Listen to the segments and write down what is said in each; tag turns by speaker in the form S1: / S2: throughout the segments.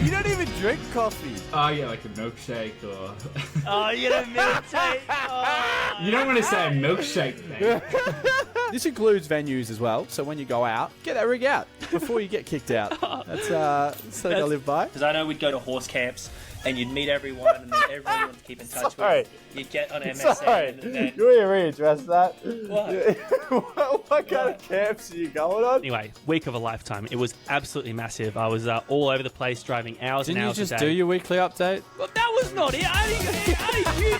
S1: You don't even drink coffee.
S2: Oh, yeah, like a milkshake or...
S3: Oh, you get a milkshake. Oh.
S2: You don't want to say a milkshake, mate.
S1: This includes venues as well, so when you go out, get that rig out before you get kicked out. That's something I live by.
S3: Because I know we'd go to horse camps and you'd meet everyone and then everyone you want to keep in touch with. You'd get on MSN and then...
S1: You readdress that.
S3: What?
S1: What kind of camps are you going on?
S4: Anyway, week of a lifetime. It was absolutely massive. I was all over the place, driving hours
S1: Didn't
S4: and
S1: you
S4: hours
S1: just
S4: a
S1: do
S4: day.
S1: your weekly update?
S4: Well, that was not it. How did you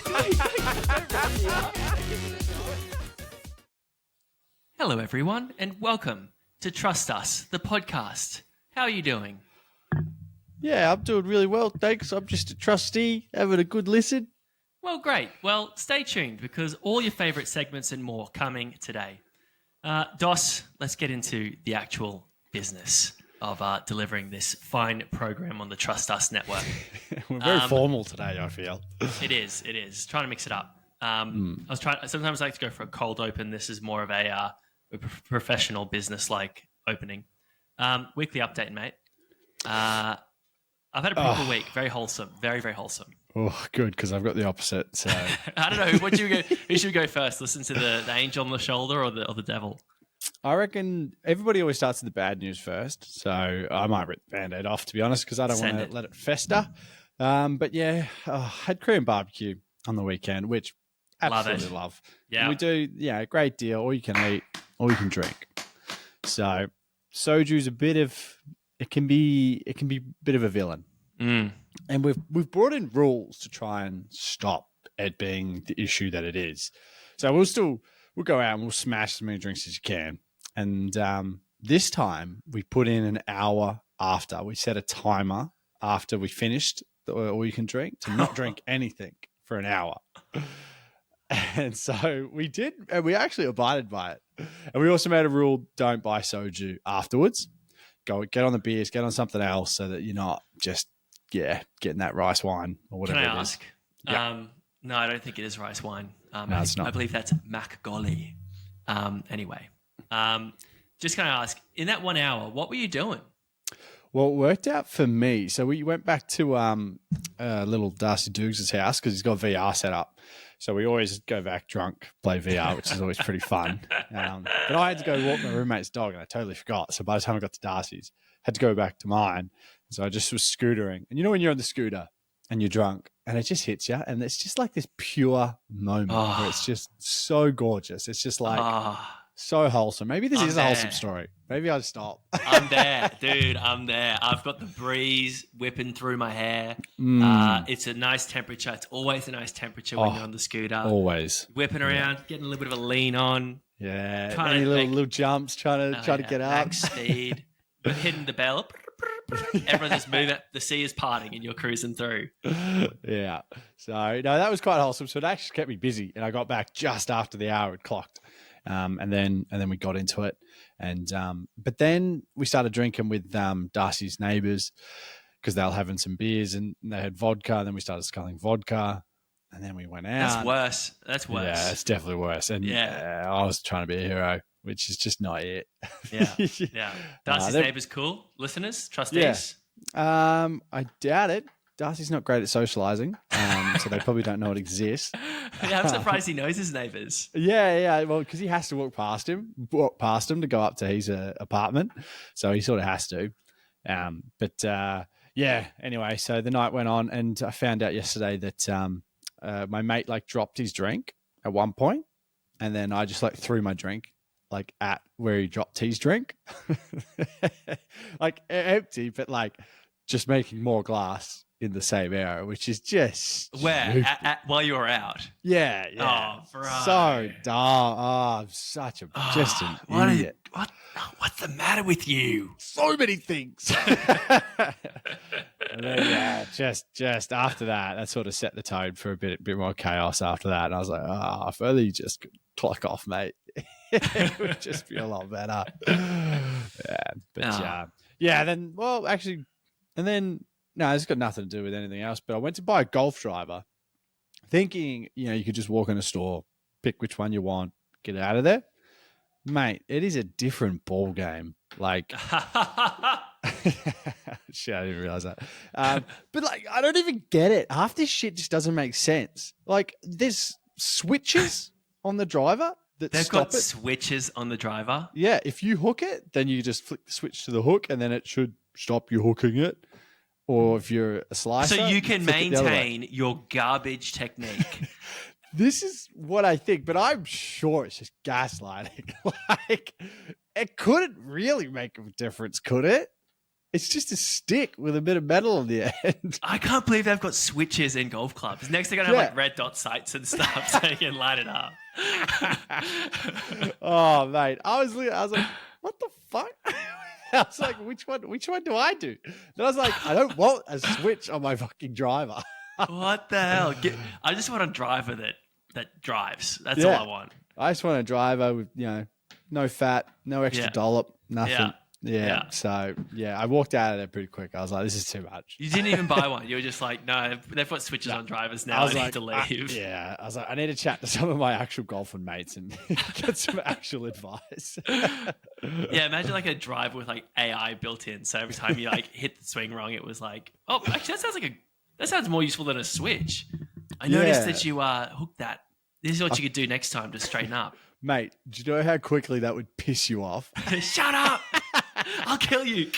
S5: Hello, everyone, and welcome to Trust Us, the podcast. How are you doing?
S1: Yeah, I'm doing really well, thanks. I'm just a trustee, having a good listen.
S5: Well, great. Well, stay tuned because all your favourite segments and more coming today. Dos, let's get into the actual business of delivering this fine program on the Trust Us network.
S1: We're very formal today, I feel.
S5: It is. Trying to mix it up. Sometimes I like to go for a cold open. This is more of a professional business-like opening. Weekly update, mate. I've had a proper week. Very wholesome. Very, very wholesome.
S1: Oh, good, because I've got the opposite. So
S5: I don't know. Who should go first? Listen to the angel on the shoulder or the devil?
S1: I reckon everybody always starts with the bad news first. So I might rip the Band-Aid off, to be honest, because I don't want to let it fester. But yeah, I had Korean barbecue on the weekend, which absolutely love.
S5: Yeah.
S1: And we do, great deal. All you can eat, all you can drink. So soju's it can be a bit of a villain.
S5: Mm.
S1: And we've brought in rules to try and stop it being the issue that it is. So we'll go out and we'll smash as many drinks as you can. And this time we put in an hour after. We set a timer after we finished the all you can drink to not drink anything for an hour. And so we did, and we actually abided by it. And we also made a rule: don't buy soju afterwards. Go get on the beers, get on something else, so that you're not just getting that rice wine or whatever.
S5: Can I
S1: it
S5: ask?
S1: is. Yeah.
S5: No, I don't think it is rice wine.
S1: No, it's not.
S5: I believe that's Mac Golly. Anyway, just can I ask? In that 1 hour, what were you doing?
S1: Well, it worked out for me. So we went back to little Darcy Dukes' house because he's got VR set up. So we always go back drunk, play VR, which is always pretty fun. But I had to go walk my roommate's dog and I totally forgot. So by the time I got to Darcy's, I had to go back to mine. So I just was scootering. And you know when you're on the scooter and you're drunk and it just hits you and it's just like this pure moment where it's just so gorgeous. It's just like so wholesome. Maybe this is a wholesome story. Maybe I'll stop.
S5: I'm there, dude. I'm there. I've got the breeze whipping through my hair. It's a nice temperature. It's always a nice temperature when you're on the scooter.
S1: Always.
S5: Whipping around, getting a little bit of a lean on.
S1: Yeah.
S5: Trying
S1: Any
S5: to
S1: little jumps, trying to get up.
S5: Max speed. But hitting the bell. Everyone just moving. The sea is parting and you're cruising through.
S1: Yeah. So, no, that was quite wholesome. So it actually kept me busy. And I got back just after the hour had clocked. And then we got into it. And but then we started drinking with Darcy's neighbours because they were having some beers and they had vodka. And then we started sculling vodka. And then we went out.
S5: That's worse.
S1: Yeah, it's definitely worse. And I was trying to be a hero, which is just not it.
S5: Yeah. Darcy's neighbours cool. Listeners, trustees?
S1: Yeah. I doubt it. Darcy's not great at socialising, so they probably don't know it exists.
S5: Yeah, I'm surprised he knows his neighbours.
S1: Yeah. Well, because he has to walk past him to go up to his apartment. So he sort of has to. Anyway, so the night went on and I found out yesterday that my mate dropped his drink at one point and then I just threw my drink at where he dropped his drink. Empty, but just making more glass in the same area, which is just
S5: where while you were out.
S1: Yeah.
S5: Oh, bro.
S1: So dumb. Oh, I'm such an idiot.
S5: What's the matter with you?
S1: So many things. And then, just after that sort of set the tone for a bit more chaos after that. And I was like, if only you just could clock off, mate. It would just be a lot better. No, it's got nothing to do with anything else. But I went to buy a golf driver thinking, you could just walk in a store, pick which one you want, get out of there. Mate, it is a different ball game. Shit, I didn't realize that. But like, I don't even get it. Half this shit just doesn't make sense. Like, there's switches on the driver that
S5: They've
S1: stop
S5: got
S1: it.
S5: switches on the driver.
S1: Yeah, if you hook it, then you just flick the switch to the hook, and then it should stop you hooking it. Or if you're a slicer,
S5: So you can
S1: flick it the other way.
S5: maintain your garbage technique.
S1: This is what I think, but I'm sure it's just gaslighting. Like, it couldn't really make a difference, could it? It's just a stick with a bit of metal on the end.
S5: I can't believe they've got switches in golf clubs. Next, they're going to have like red dot sights and stuff so you can light it up.
S1: Oh, mate. I was like, what the fuck? I was like, which one do I do? Then I was like, I don't want a switch on my fucking driver.
S5: What the hell? I just want a driver that drives. That's all I want.
S1: I just want a driver with, no fat, no extra dollop, nothing. Yeah. So, I walked out of there pretty quick. I was like, this is too much.
S5: You didn't even buy one. You were just like, no, they've got switches on drivers now. I need to leave.
S1: I was like, I need to chat to some of my actual golfing mates and get some actual advice.
S5: Yeah, imagine like a driver with like AI built in. So every time you like hit the swing wrong, it was like, oh, actually, that sounds more useful than a switch. I noticed that you hooked that. This is what you could do next time to straighten up.
S1: Mate, do you know how quickly that would piss you off?
S5: Shut up! I'll kill you.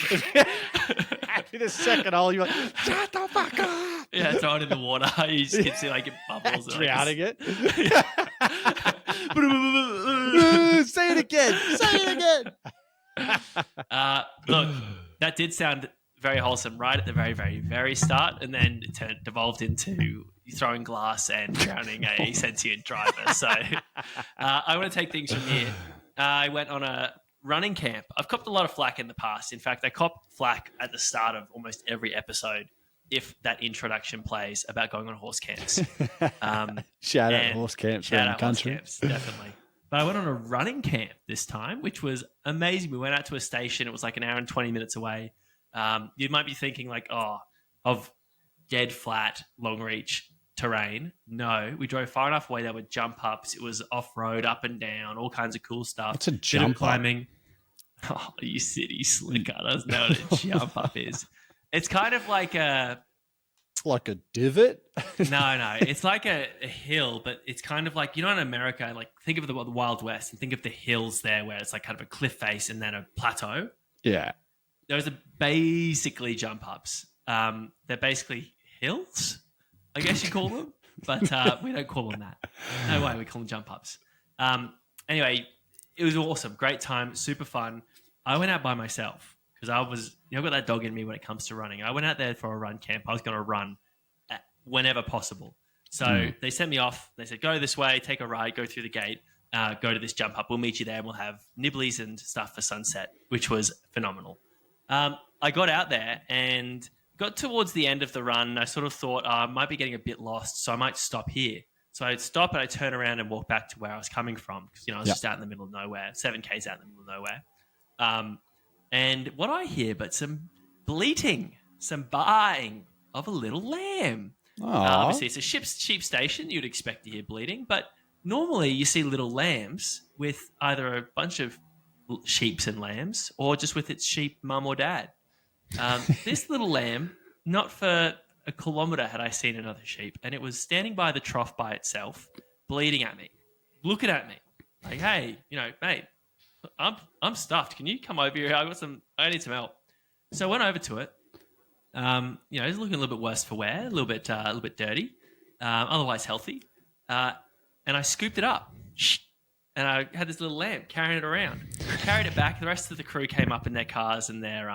S1: In the second hole, you're like, shut the fuck up.
S5: Yeah, throw it in the water. You just can see like it bubbles.
S1: Drowning it. Say it again. Say it again.
S5: Look, that did sound very wholesome right at the very, very, very start, and then it devolved into throwing glass and drowning a sentient driver. So I want to take things from here. I went on a running camp. I've copped a lot of flack in the past. In fact, I cop flack at the start of almost every episode if that introduction plays about going on horse camps.
S1: Shout out horse camps around the country.
S5: Horse camps, definitely. But I went on a running camp this time, which was amazing. We went out to a station. It was like an hour and 20 minutes away. You might be thinking like, of dead flat, long reach terrain. No, we drove far enough away. There were jump ups. It was off road, up and down, all kinds of cool stuff.
S1: What's a jump
S5: climbing? Oh, you city slicker doesn't know what a jump up is. It's kind of like a
S1: divot.
S5: No, it's like a hill, but it's kind of like, in America, like think of the Wild West and think of the hills there where it's like kind of a cliff face and then a plateau.
S1: Yeah.
S5: Those are basically jump ups. They're basically hills, I guess you call them, but we don't call them that. No way, we call them jump ups. Anyway, it was awesome. Great time, super fun. I went out by myself because I've got that dog in me when it comes to running. I went out there for a run camp. I was going to run whenever possible. So they sent me off. They said, go this way, take a ride, go through the gate, go to this jump up. We'll meet you there and we'll have nibblies and stuff for sunset, which was phenomenal. I got out there and got towards the end of the run. I sort of thought I might be getting a bit lost, so I might stop here. So I'd stop and I'd turn around and walk back to where I was coming from because, I was just out in the middle of nowhere, 7Ks out in the middle of nowhere. And what I hear but some bleating, some baaing of a little lamb. Obviously, it's a sheep station. You'd expect to hear bleating, but normally you see little lambs with either a bunch of sheeps and lambs or just with its sheep mum or dad. This little lamb, not for a kilometre had I seen another sheep, and it was standing by the trough by itself, bleating at me, looking at me like, hey, mate, I'm stuffed. Can you come over here? I need some help. So I went over to it. It's looking a little bit worse for wear, a little bit dirty, otherwise healthy. And I scooped it up. And I had this little lamb carrying it around. Carried it back. The rest of the crew came up in their cars and their,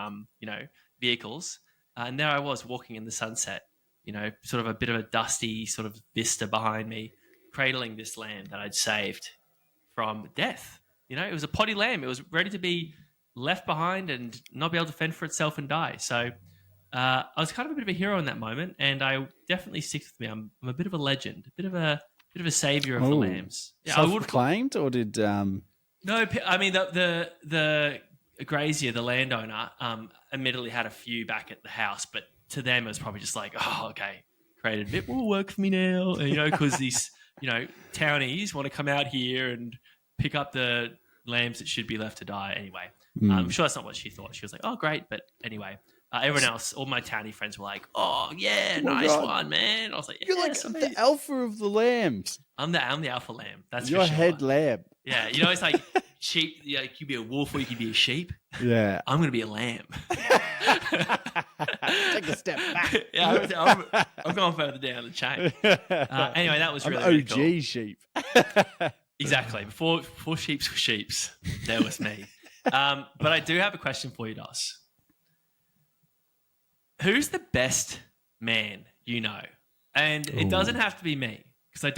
S5: vehicles. And there I was walking in the sunset, sort of a bit of a dusty sort of vista behind me, cradling this lamb that I'd saved from death. It was a potty lamb. It was ready to be left behind and not be able to fend for itself and die. So I was kind of a bit of a hero in that moment, and I definitely sticks with me. I'm a bit of a legend, a bit of a savior of the lambs. Yeah,
S1: self-proclaimed, or did
S5: No, I mean the grazier, the landowner, admittedly had a few back at the house, but to them it was probably just like, oh, okay, created a bit more work for me now, because these townies want to come out here and pick up the lambs that should be left to die anyway. I'm sure that's not what she thought. She was like, oh, great, but anyway, Everyone else, all my townie friends were like, "Oh yeah,
S1: my
S5: nice
S1: God.
S5: one, man." I was like,
S1: You're like
S5: "Yes,
S1: the alpha of the lambs.
S5: I'm the alpha lamb. That's
S1: You're
S5: for sure."
S1: head lamb.
S5: Yeah, you know, it's like sheep. Yeah, you could be a wolf or you could be a sheep.
S1: Yeah.
S5: I'm gonna be a lamb.
S1: Take a step back.
S5: Yeah, I'm going further down the chain. Anyway, that was
S1: I'm
S5: really,
S1: OG
S5: really cool.
S1: sheep.
S5: Exactly. Before sheeps were sheeps, there was me. But I do have a question for you, Dos. Who's the best man you know? And it doesn't have to be me, because I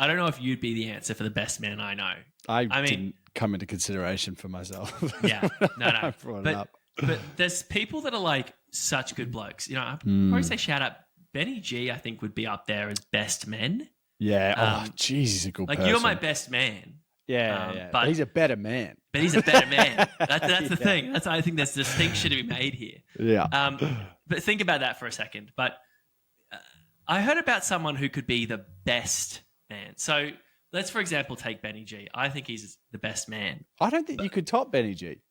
S5: don't know if you'd be the answer for the best man I know.
S1: I
S5: mean-
S1: didn't come into consideration for myself.
S5: Yeah, no.
S1: I brought it up.
S5: But there's people that are like such good blokes. You know, I'd
S1: Hmm.
S5: probably say shout out Benny G. I think would be up there as best men.
S1: Yeah.
S5: Um,
S1: Jeez, he's a good
S5: Like
S1: person.
S5: you're my best man,
S1: Yeah,
S5: but-
S1: but he's a better man.
S5: but he's a better man. That's the thing. I think there's distinction to be made here.
S1: Yeah.
S5: But think about that for a second. But I heard about someone who could be the best man. So let's, for example, take Benny G. I think he's the best man.
S1: I don't think you could top Benny G.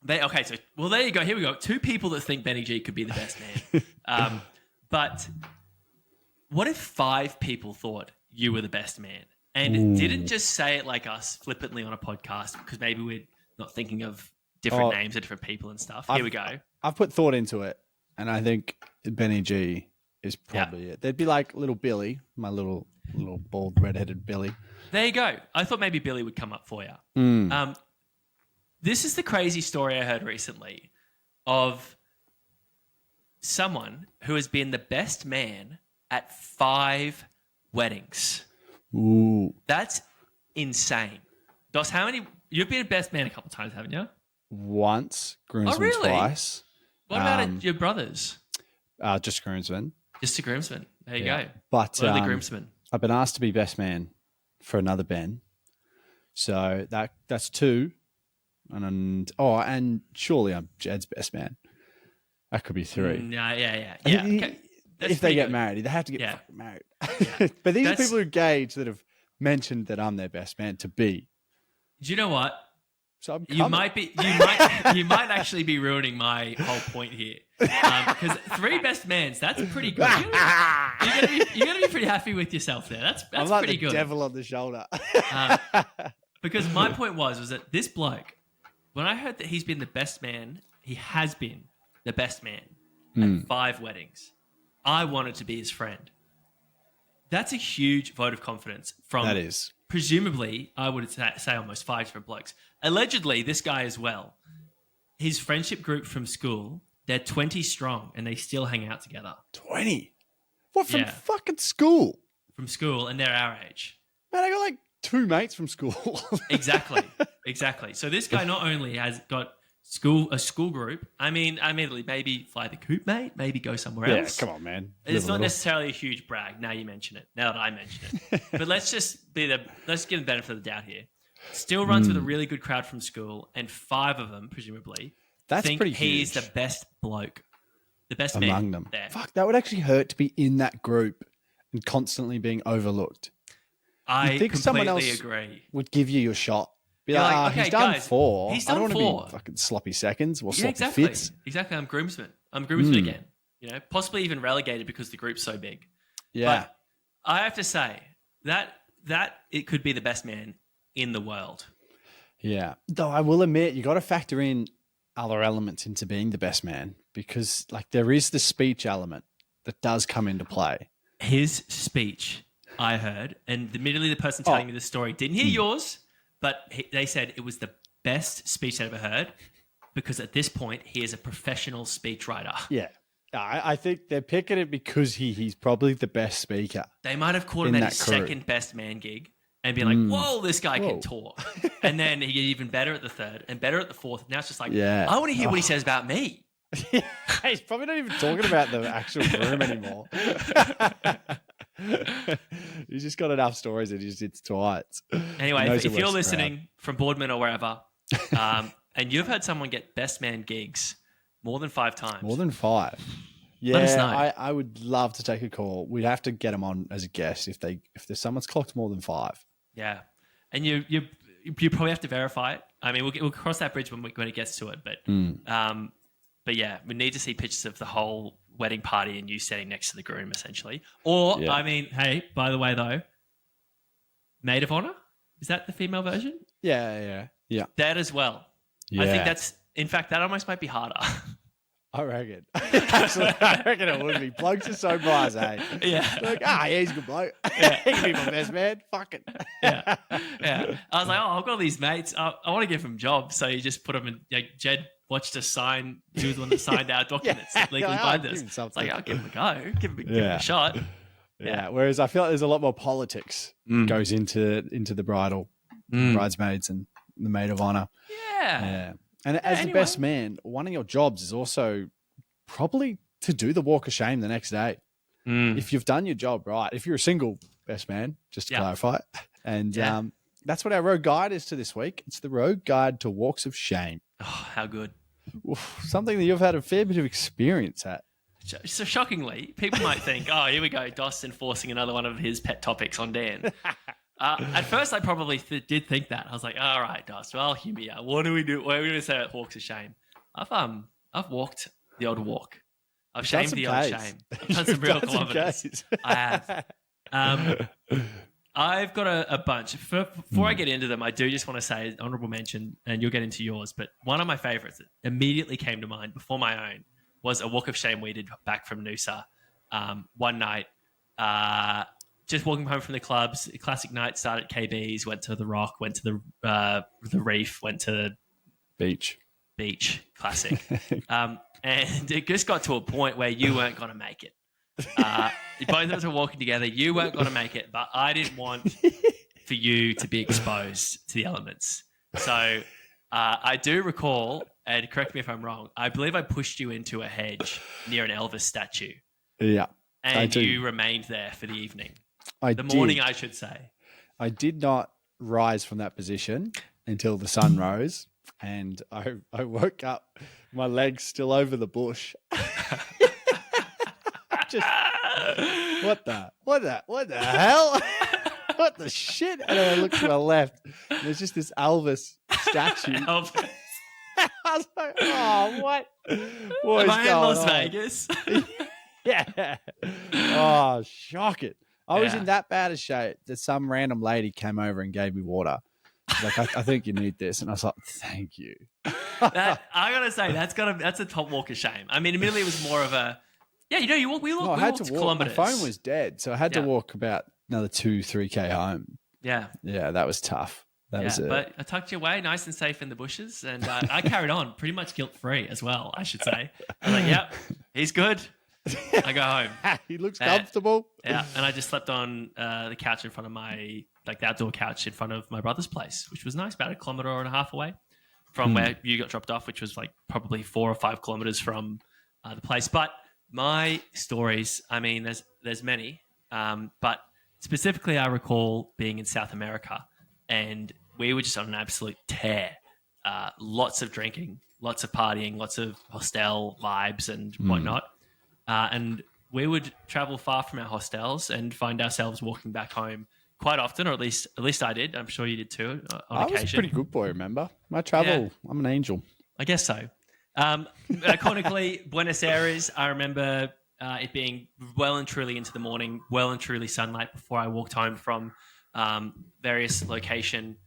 S5: Okay, so there you go. Here we go. Two people that think Benny G could be the best man. But what if 5 people thought you were the best man and didn't just say it like us flippantly on a podcast because maybe we're not thinking of different names of different people and stuff? Here we go.
S1: I've put thought into it, and I think Benny G is probably it. There'd be like little Billy, my little bald redheaded Billy.
S5: There you go. I thought maybe Billy would come up for you.
S1: Mm.
S5: This is the crazy story I heard recently of someone who has been the best man at 5 weddings.
S1: Ooh.
S5: That's insane. Dos, how many? You've been a best man a couple times, haven't you?
S1: Once, groomsman
S5: really?
S1: twice.
S5: What about your brothers?
S1: Just groomsman.
S5: Just a groomsman. There you
S1: Yeah.
S5: go.
S1: But
S5: What are the groomsmen?
S1: I've been asked to be best man for another Ben. So that's 2. And surely I'm Jed's best man. That could be 3.
S5: Yeah.
S1: I think
S5: Okay. That's
S1: if they
S5: pretty
S1: get
S5: good.
S1: married, they have to get
S5: Yeah.
S1: fucking married.
S5: Yeah.
S1: But these are
S5: That's-
S1: people who gauge that have mentioned that I'm their best man to be.
S5: Do you know what?
S1: So I'm
S5: You
S1: coming.
S5: might actually be ruining my whole point here. Because 3 best mans, that's pretty good. You're gonna be pretty happy with yourself there. That's
S1: I'm like
S5: pretty
S1: the
S5: good.
S1: devil on the shoulder.
S5: Because my point was that this bloke, when I heard that he's been the best man, he has been the best man at 5 weddings. I wanted to be his friend. That's a huge vote of confidence from
S1: That is.
S5: presumably, I would say almost 5 different blokes. Allegedly, this guy as well, his friendship group from school, they're 20 strong and they still hang out together
S1: 20. What, from
S5: Yeah.
S1: fucking school?
S5: from school and they're our age.
S1: Man, I got like 2 mates from school.
S5: Exactly. So this guy not only has got a school group, I mean, admittedly, maybe fly the coop, mate, maybe go somewhere
S1: Yeah,
S5: else.
S1: come on, man.
S5: It's
S1: Live a
S5: not
S1: little.
S5: necessarily a huge brag. Now you mention it. Now that I mention it, but let's give the benefit of the doubt here. Still runs with a really good crowd from school, and 5 of them, presumably,
S1: That's
S5: think
S1: pretty
S5: he's
S1: huge.
S5: the best bloke, the best
S1: Among
S5: man
S1: them.
S5: there.
S1: Fuck, that would actually hurt to be in that group and constantly being overlooked.
S5: I
S1: think someone
S5: completely
S1: else
S5: agree.
S1: Would give you your shot. Be
S5: You're
S1: like,
S5: like,
S1: he's
S5: okay,
S1: done
S5: guys,
S1: 4.
S5: he's
S1: I don't
S5: done
S1: want to
S5: 4.
S1: be fucking sloppy seconds or
S5: Yeah,
S1: sloppy
S5: exactly.
S1: fifths.
S5: Exactly. I'm groomsman. I'm groomsman again. You know, possibly even relegated because the group's so big.
S1: Yeah.
S5: But I have to say that it could be the best man in the world.
S1: Yeah. Though I will admit, you got to factor in other elements into being the best man because, like, there is the speech element that does come into play.
S5: His speech, I heard, and admittedly, the person telling me the story didn't hear yours, but they said it was the best speech they'd ever heard because at this point, he is a professional speechwriter.
S1: Yeah. I think they're picking it because he's probably the best speaker.
S5: They might have called
S1: In
S5: him at
S1: that
S5: his
S1: crew.
S5: second best man gig and be like, whoa, this guy can talk. And then he get even better at the 3rd and better at the 4th. Now it's just like,
S1: Yeah.
S5: I want to hear what he says about me.
S1: He's probably not even talking about the actual room anymore. He's just got enough stories that he just hits twice.
S5: Anyway,
S1: Knows
S5: if
S1: the
S5: you're
S1: worst
S5: listening from Boardman or wherever, and you've heard someone get best man gigs more than 5 times,
S1: More than 5.
S5: Let us know.
S1: I would love to take a call. We'd have to get them on as a guest if there's someone's clocked more than 5.
S5: yeah, and you probably have to verify it. I mean, we'll cross that bridge when it gets to it, but But yeah, we need to see pictures of the whole wedding party and you standing next to the groom, essentially. Or,
S1: Yeah.
S5: I mean, hey, by the way, though, maid of honor? Is that the female version?
S1: Yeah.
S5: That as well. I think that's, in fact, that almost might be harder.
S1: I reckon. Actually, I reckon it would be. Blokes are so blasé.
S5: Yeah.
S1: Like, he's a good bloke. He can be my best man. Fuck it.
S5: Yeah. I was like, I've got these mates. I want to give them jobs. So you just put them in, like, Jed watched us sign. He was the one that signed our documents that legally
S1: Yeah,
S5: bind
S1: give
S5: us.
S1: him
S5: It's
S1: something.
S5: like, I'll give him a go. Give him a shot.
S1: Yeah. Whereas I feel like there's a lot more politics goes into the bridesmaids and the maid of honor.
S5: Yeah.
S1: And as the
S5: anyway.
S1: best man, one of your jobs is also probably to do the walk of shame the next day. If you've done your job right, if you're a single best man, just to clarify. And that's what our road guide is to this week. It's the road guide to walks of shame.
S5: Oh, how good.
S1: Oof, something that you've had a fair bit of experience at.
S5: So shockingly, people might think, oh, here we go, Dos enforcing another one of his pet topics on Dan. At first, I probably did think that. I was like, all right, Dos, well, hear me out. What do we do? What are we going to say about walks of shame? I've walked the odd walk. I've shamed the odd shame. I've done some real kilometers. I have. I've got a bunch. Before I get into them, I do just want to say, honorable mention, and you'll get into yours, but one of my favorites that immediately came to mind before my own was a walk of shame we did back from Noosa one night. Just walking home from the clubs, a classic night, started at KB's, went to the Rock, went to the Reef, went to
S1: Beach,
S5: classic. And it just got to a point where you weren't going to make it. Both of us were walking together. You weren't going to make it, but I didn't want for you to be exposed to the elements. So I do recall, and correct me if I'm wrong, I believe I pushed you into a hedge near an Elvis statue.
S1: Yeah.
S5: And you remained there for the evening.
S1: Morning,
S5: I should say.
S1: I did not rise from that position until the sun rose, and I woke up, my legs still over the bush. Just what the hell? What the shit? And then I looked to my left, and there's just this Elvis statue.
S5: Elvis.
S1: I was like, oh, what? What
S5: Am
S1: is
S5: I in
S1: going
S5: Las
S1: on?
S5: Vegas?
S1: Yeah. Oh, shock it. I was
S5: Yeah.
S1: in that bad a shape that some random lady came over and gave me water. She's like, I think you need this. And I was like, thank you.
S5: I gotta say, that's a top walk of shame. I mean, admittedly, it was more of a we
S1: No, I
S5: walked
S1: had to walk. My
S5: kilometers.
S1: phone was dead. So I had to
S5: Yeah.
S1: walk about another 2-3K home.
S5: Yeah.
S1: Yeah, that was tough. That was it.
S5: But I tucked you away nice and safe in the bushes, and I carried on pretty much guilt-free as well, I should say. I was like, yep, he's good. I go home.
S1: He looks comfortable.
S5: Yeah, and I just slept on the couch in front of the outdoor couch in front of my brother's place, which was nice, about 1.5 kilometers away from where you got dropped off, which was like probably 4 or 5 kilometers from the place. But my stories, I mean, there's many, but specifically I recall being in South America, and we were just on an absolute tear. Lots of drinking, lots of partying, lots of hostel vibes and whatnot. And we would travel far from our hostels and find ourselves walking back home quite often, or at least I did. I'm sure you did too on
S1: I
S5: occasion.
S1: was a pretty good boy, remember? My travel, I'm an angel.
S5: I guess so. Iconically, Buenos Aires, I remember it being well and truly into the morning, well and truly sunlight before I walked home from various location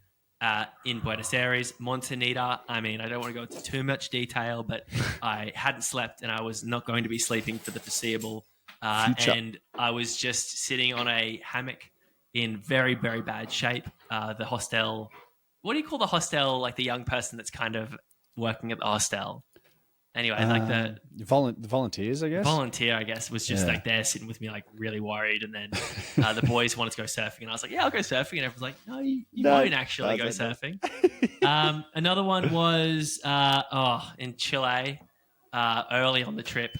S5: in Buenos Aires. Montanita, I mean, I don't want to go into too much detail, but I hadn't slept and I was not going to be sleeping for the foreseeable. And I was just sitting on a hammock in very, very bad shape. The hostel, what do you call the hostel? Like the young person that's kind of working at the hostel. Anyway, like the
S1: volunteers, I guess.
S5: volunteer, I guess, was just like there sitting with me, like really worried. And then the boys wanted to go surfing, and I was like, "Yeah, I'll go surfing." And everyone's like, "No, you won't actually go surfing." Another one was in Chile, early on the trip.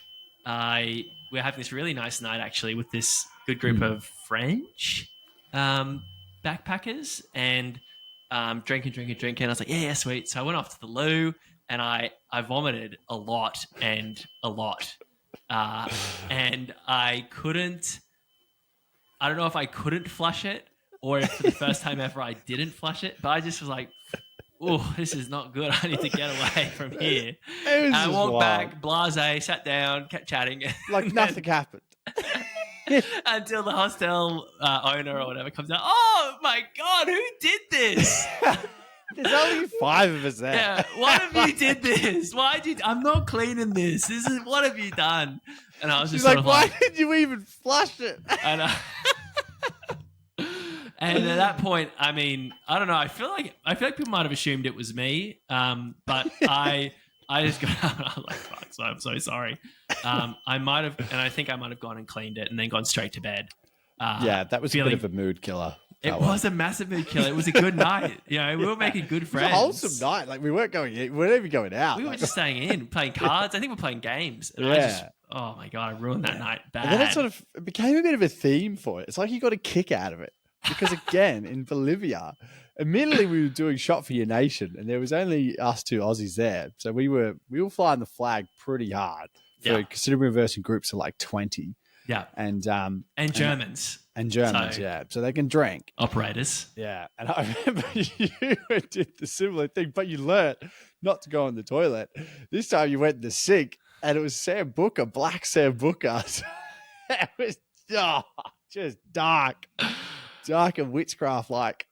S5: We were having this really nice night actually with this good group of French backpackers, and drinking. I was like, yeah, sweet. So I went off to the loo. And I vomited a lot. And I couldn't, I don't know if I couldn't flush it or if for the first time ever I didn't flush it, but I just was like, oh, this is not good. I need to get away from here.
S1: It was
S5: I
S1: just
S5: walked
S1: wild.
S5: back, blasé, sat down, kept chatting.
S1: Like
S5: And
S1: nothing happened.
S5: until the hostel owner or whatever comes out. Oh my God, who did this?
S1: There's only 5 of us there.
S5: Yeah, one of you did this. Why did I'm not cleaning this? This is what have you done? And I was
S1: She's
S5: just sort
S1: like,
S5: of
S1: why
S5: like,
S1: did you even flush it?
S5: and, and at that point, I mean, I don't know. I feel like people might have assumed it was me, but I just got out. I was like, fuck, so I'm so sorry. I might have, and I think I might have gone and cleaned it and then gone straight to bed.
S1: Yeah, that was
S5: feeling-
S1: a bit of a mood killer.
S5: It
S1: that
S5: was a massive mood killer. It was a good night. You know, we were making good
S1: It was a
S5: friends.
S1: wholesome night. Like we weren't even going out.
S5: We were
S1: Like,
S5: just staying in, playing cards. I think we're playing games. And I just, oh my God, I ruined that night bad.
S1: and then it became a bit of a theme for it. It's like you got a kick out of it. Because again, in Bolivia, admittedly we were doing Shot for Your Nation and there was only us 2 Aussies there. So we were flying the flag pretty hard.
S5: Yeah.
S1: Considering we were versing groups of like 20.
S5: Yeah.
S1: And
S5: Germans.
S1: And Germans,
S5: So-
S1: yeah. So they can drink.
S5: Operators.
S1: Yeah. And I remember you did the similar thing, but you learnt not to go in the toilet. This time you went in the sink and it was Sambuca, black Sambuca. It was just dark and witchcraft like.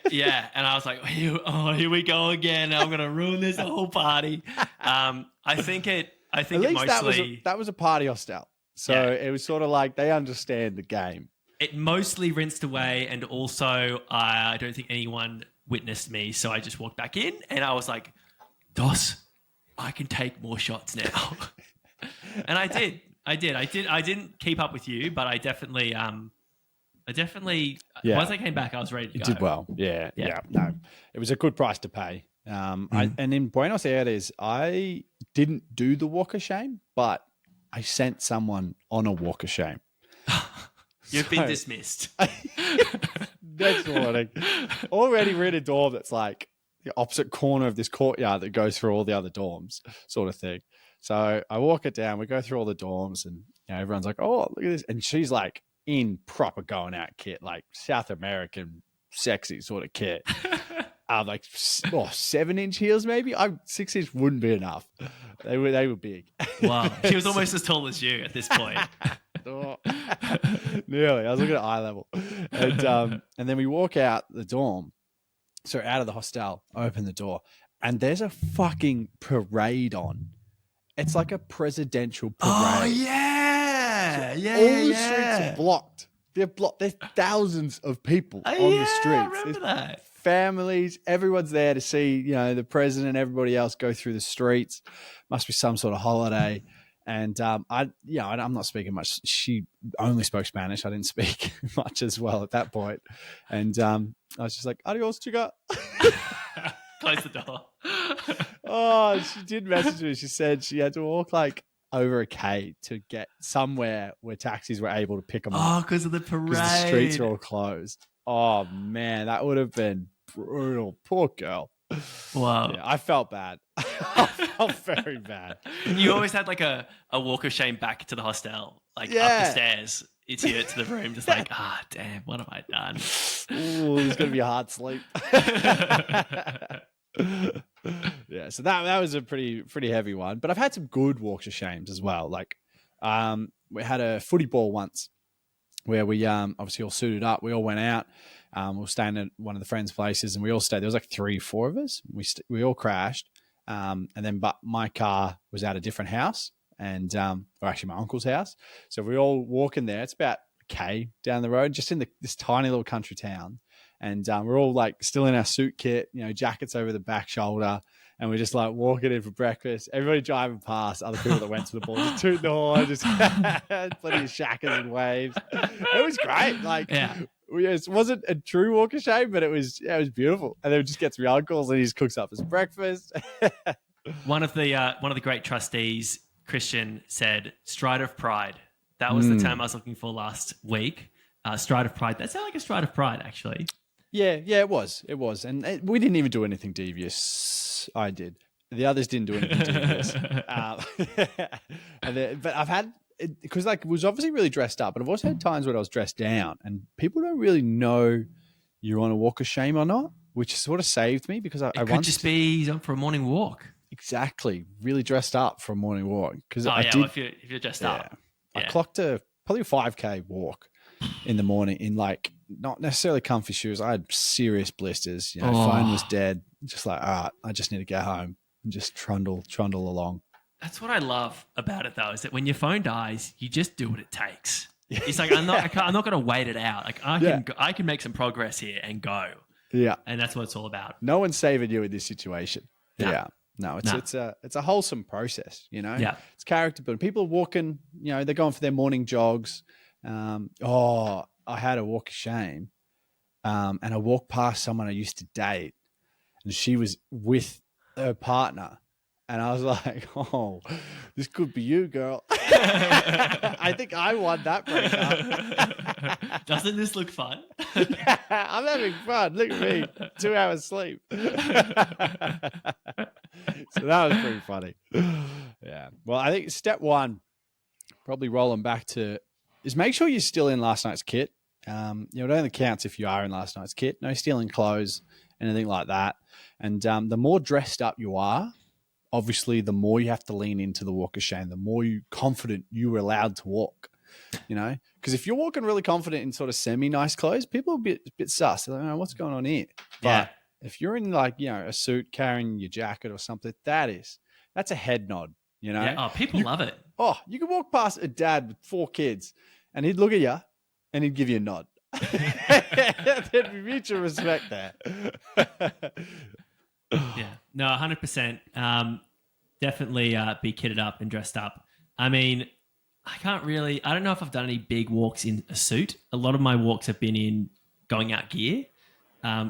S5: Yeah. And I was like, here we go again. I'm going to ruin this whole party. I think
S1: At
S5: it
S1: least
S5: mostly,
S1: that was a party hostel. So
S5: Yeah.
S1: it was sort of like they understand the game.
S5: it mostly rinsed away. And also, I don't think anyone witnessed me. So I just walked back in and I was like, Dos, I can take more shots now. And I did. I didn't keep up with you, but I definitely,
S1: Yeah.
S5: once I came back, I was ready to
S1: It
S5: go.
S1: did well. Yeah.
S5: Yeah.
S1: No, it was a good price to pay. And in Buenos Aires, I didn't do the walk of shame, but I sent someone on a walk of shame.
S5: You've been
S1: So-
S5: dismissed.
S1: Next morning, already we're in a dorm that's like the opposite corner of this courtyard that goes through all the other dorms, sort of thing. So I walk it down. We go through all the dorms, and everyone's like, "Oh, look at this!" And she's like in proper going out kit, like South American sexy sort of kit. Like 7-inch heels, maybe. 6-inch wouldn't be enough. They were big.
S5: Wow. She was almost as tall as you at this point.
S1: Nearly. I was looking at eye level. And then we walk out the dorm. So out of the hostel, open the door, and there's a fucking parade on. It's like a presidential parade.
S5: Oh, yeah.
S1: All the streets are blocked. They're blocked. There's thousands of people on the streets.
S5: I remember
S1: There's
S5: that.
S1: families, everyone's there to see, the president, everybody else go through the streets. Must be some sort of holiday. And I'm not speaking much. She only spoke Spanish. I didn't speak much as well at that point. And I was just like, adios, chica.
S5: Close the door.
S1: Oh, she did message me. She said she had to walk like over a K to get somewhere where taxis were able to pick them
S5: Oh,
S1: up
S5: because of the parade.
S1: because the streets are all closed. Oh, man, that would have been brutal. Poor girl.
S5: Wow.
S1: Yeah, I felt bad. I felt very bad.
S5: You always had like a walk of shame back to the hostel, like up
S1: Yeah.
S5: the stairs. It's here to the room, just like, damn, what have I done?
S1: Ooh, it's gonna be a hard sleep. Yeah, so that was a pretty heavy one. But I've had some good walks of shames as well. Like, we had a footy ball once where we obviously all suited up. We all went out. We were staying at one of the friends' places, and we all stayed. There was like 3-4 of us. We all crashed, and then my car was at a different house, and or actually my uncle's house. So we all walk in there. It's about a K down the road, just in this tiny little country town. And we're all like still in our suit kit, jackets over the back shoulder. And we're just like walking in for breakfast. Everybody driving past, other people that went to the ball, just tooting the horn, just plenty of shackers and waves. It was great. Like,
S5: Yeah.
S1: It wasn't a true walk of shame, but it was beautiful. And then we just get to my uncle's and he just cooks up his breakfast.
S5: One of the great trustees, Christian, said stride of pride. That was the term I was looking for last week. Stride of pride. That sounded like a stride of pride, actually.
S1: Yeah, it was. And we didn't even do anything devious. I did. The others didn't do anything devious. But I've had, because like it was obviously really dressed up, but I've also had times when I was dressed down, and people don't really know you're on a walk of shame or not, which sort of saved me because I
S5: It could
S1: once
S5: just be he's on for a morning walk.
S1: exactly really dressed up for a morning walk because
S5: Oh
S1: I
S5: yeah,
S1: did.
S5: well, if you're dressed up.
S1: I
S5: Yeah.
S1: clocked probably a 5K walk in the morning in like not necessarily comfy shoes. I had serious blisters. You know, phone was dead. Just like, all right, I just need to get home and just trundle along.
S5: That's what I love about it though, is that when your phone dies, you just do what it takes. It's like I'm not going to wait it out. Like I can make some progress here and go.
S1: Yeah,
S5: And that's what it's all about.
S1: no one's saving you in this situation.
S5: No.
S1: Yeah, no, it's a wholesome process. You know,
S5: Yeah.
S1: it's character building. People are walking. You know, they're going for their morning jogs. I had a walk of shame, and I walked past someone I used to date, and she was with her partner. And I was like, oh, this could be you, girl. I think I won that breakup.
S5: Doesn't this look fun?
S1: I'm having fun. Look at me. 2 hours sleep. So that was pretty funny. Yeah. Well, I think step one, probably rolling back to, is make sure you're still in last night's kit. It only counts if you are in last night's kit. No stealing clothes, anything like that. And the more dressed up you are, obviously, the more you have to lean into the walk of shame, the more confident you are allowed to walk, you know? Because if you're walking really confident in sort of semi-nice clothes, people are a bit sus. They're like, oh, what's going on here? But if you're in like, a suit carrying your jacket or something, that's a head nod, you know?
S5: Yeah. Oh, people love it.
S1: Oh, you could walk past a dad with 4 kids and he'd look at you and he'd give you a nod. There'd be mutual respect there.
S5: Yeah, no, 100%. Definitely be kitted up and dressed up. I mean, I don't know if I've done any big walks in a suit. A lot of my walks have been in going out gear.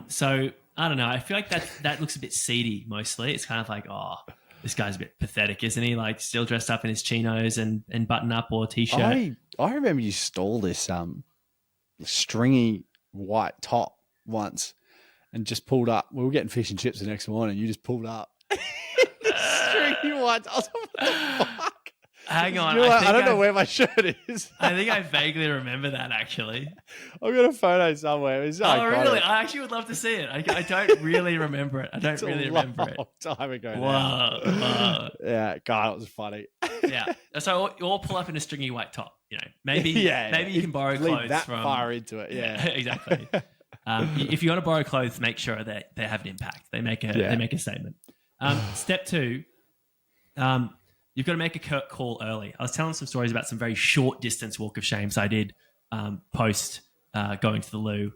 S5: So I don't know. I feel like that looks a bit seedy mostly. It's kind of like, oh, this guy's a bit pathetic, isn't he? Like still dressed up in his chinos and button up or t-shirt.
S1: I remember you stole this stringy white top once and just pulled up. We were getting fish and chips the next morning. You just pulled up. Stringy white top. I was like, what the fuck?
S5: Hang on.
S1: I don't know where my shirt is.
S5: I think I vaguely remember that actually.
S1: I've got a photo somewhere. It's iconic.
S5: Really? I actually would love to see it. I don't really remember it. I don't really remember it.
S1: Time ago.
S5: Whoa.
S1: Yeah, God, it was funny.
S5: Yeah. So you all pull up in a stringy white top. Maybe maybe you can borrow
S1: Lead
S5: clothes
S1: that
S5: from.
S1: far into it. Yeah,
S5: exactly. If you want to borrow clothes, make sure that they have an impact. They make a statement. Step 2. You've got to make a call early. I was telling some stories about some very short distance walk of shames I did post going to the loo.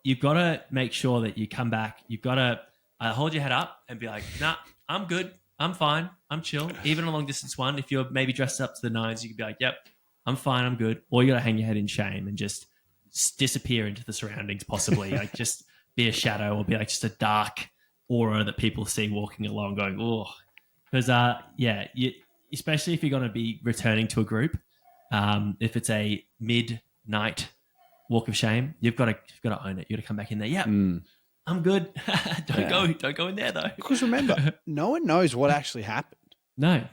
S5: You've got to make sure that you come back. You've got to hold your head up and be like, nah, I'm good. I'm fine. I'm chill. Even a long distance one, if you're maybe dressed up to the nines, you could be like, yep, I'm fine. I'm good. Or you got to hang your head in shame and just disappear into the surroundings, possibly. Like just be a shadow or be like just a dark aura that people see walking along going, oh. Because, especially if you're going to be returning to a group, if it's a midnight walk of shame, you've got to own it. You've got to come back in there. Yeah, I'm good. Don't go in there though.
S1: Because remember, no one knows what actually happened.
S5: No,